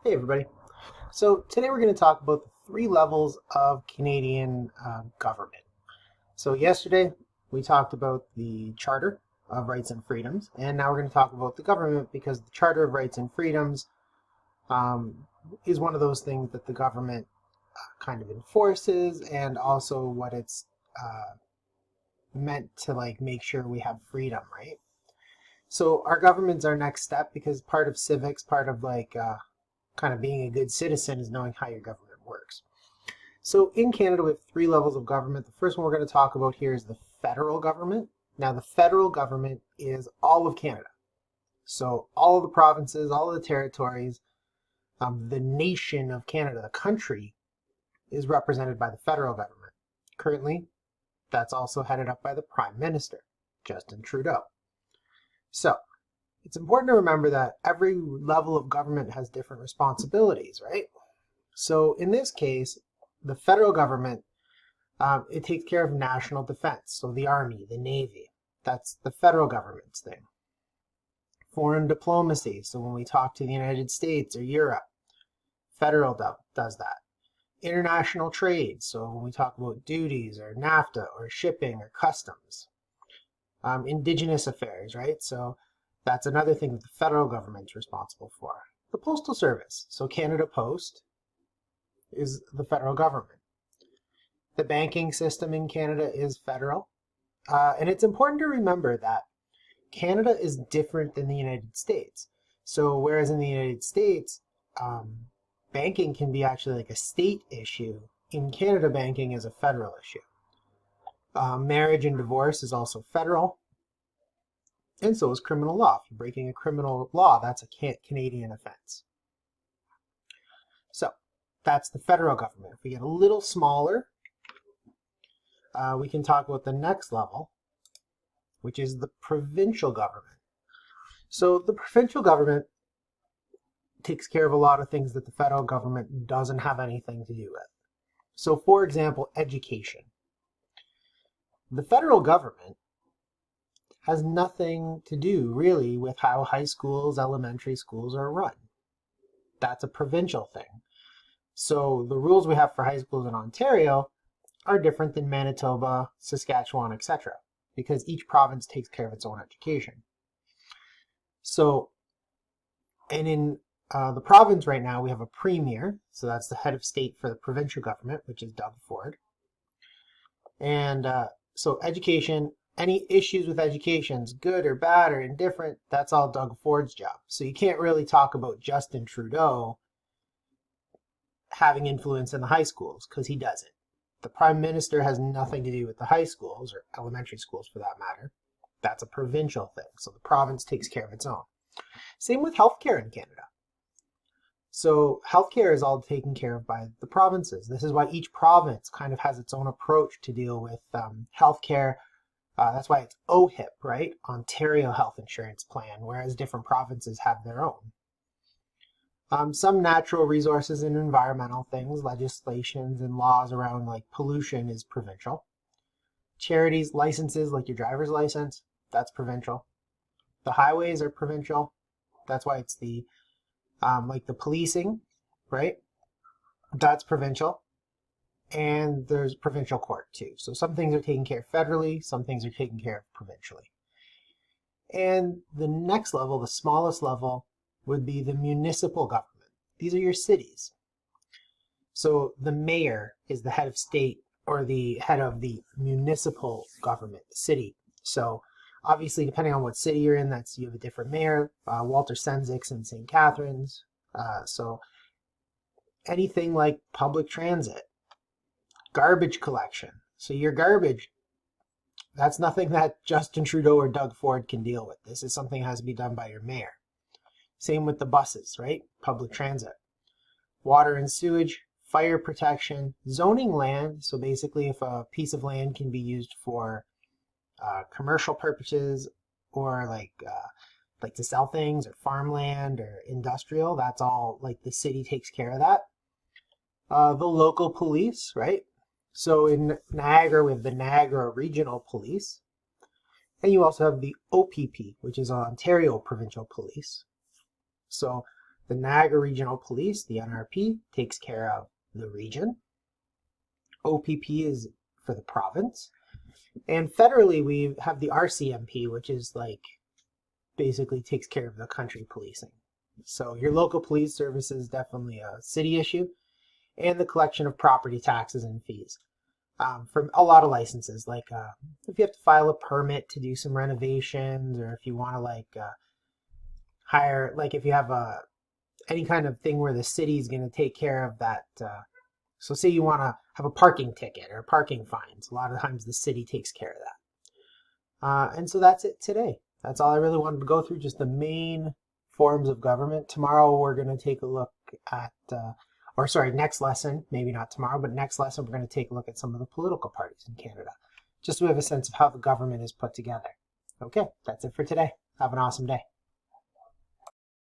Hey everybody. So today we're going to talk about the three levels of Canadian government. So yesterday we talked about the Charter of Rights and Freedoms, and now we're going to talk about the government because the Charter of Rights and Freedoms is one of those things that the government kind of enforces, and also what it's meant to like make sure we have freedom, right? So our government's our next step because part of civics, part of kind of being a good citizen is knowing how your government works. So in Canada, we have three levels of government. The first one we're going to talk about here is the federal government. Now, the federal government is all of Canada. So all of the provinces, all of the territories, the nation of Canada, the country, is represented by the federal government. Currently, that's also headed up by the Prime Minister, Justin Trudeau. So it's important to remember that every level of government has different responsibilities, right? So in this case, the federal government, it takes care of national defense. So the Army, the Navy, that's the federal government's thing. Foreign diplomacy. So when we talk to the United States or Europe, federal does that. International trade. So when we talk about duties or NAFTA or shipping or customs. Indigenous affairs, right? So that's another thing that the federal government's responsible for. The Postal Service. So Canada Post is the federal government. The banking system in Canada is federal. And it's important to remember that Canada is different than the United States. So whereas in the United States, banking can be actually like a state issue, in Canada, banking is a federal issue. Marriage and divorce is also federal. And so is criminal law. If you're breaking a criminal law, that's a Canadian offense. So that's the federal government. If we get a little smaller, we can talk about the next level, which is the provincial government. So the provincial government takes care of a lot of things that the federal government doesn't have anything to do with. So for example, education. The federal government has nothing to do really with how high schools, elementary schools are run. That's a provincial thing. So the rules we have for high schools in Ontario are different than Manitoba, Saskatchewan, etc., because each province takes care of its own education. So, and in the province right now, we have a premier, so that's the head of state for the provincial government, which is Doug Ford. And so education, any issues with education, good or bad or indifferent, that's all Doug Ford's job. So you can't really talk about Justin Trudeau having influence in the high schools, because he doesn't. The Prime Minister has nothing to do with the high schools, or elementary schools for that matter. That's a provincial thing, so the province takes care of its own. Same with healthcare in Canada. So healthcare is all taken care of by the provinces. This is why each province kind of has its own approach to deal with healthcare. That's why it's OHIP, right? Ontario Health Insurance Plan, whereas different provinces have their own. Some natural resources and environmental things, legislations and laws around like pollution is provincial. Charities, licenses like your driver's license, that's provincial. The highways are provincial. That's why it's the like the policing, right? That's provincial. And there's provincial court too. So some things are taken care of federally, some things are taken care of provincially. And the next level, the smallest level, would be the municipal government. These are your cities. So the mayor is the head of state or the head of the municipal government, city. So obviously, depending on what city you're in, that's you have a different mayor. Walter Senzik's in St. Catharines. So anything like public transit, garbage collection. So your garbage, that's nothing that Justin Trudeau or Doug Ford can deal with. This is something that has to be done by your mayor. Same with the buses, right? Public transit. Water and sewage, fire protection, zoning land. So basically if a piece of land can be used for commercial purposes or like to sell things or farmland or industrial, that's all like the city takes care of that. The local police, right? So in Niagara, we have the Niagara Regional Police. And you also have the OPP, which is Ontario Provincial Police. So The Niagara Regional Police, the NRP, takes care of the region. OPP is for the province. And federally, we have the RCMP, which is like basically takes care of the country policing. So your local police service is definitely a city issue, and the collection of property taxes and fees for a lot of licenses. Like if you have to file a permit to do some renovations, or if you want to hire, like if you have any kind of thing where the city is going to take care of that. So say you want to have a parking ticket or parking fines. A lot of times the city takes care of that. And so that's it today. That's all I really wanted to go through, just the main forms of government. Tomorrow we're going to take a look at, next lesson, maybe not tomorrow, but next lesson we're going to take a look at some of the political parties in Canada, just so we have a sense of how the government is put together. Okay, that's it for today. Have an awesome day.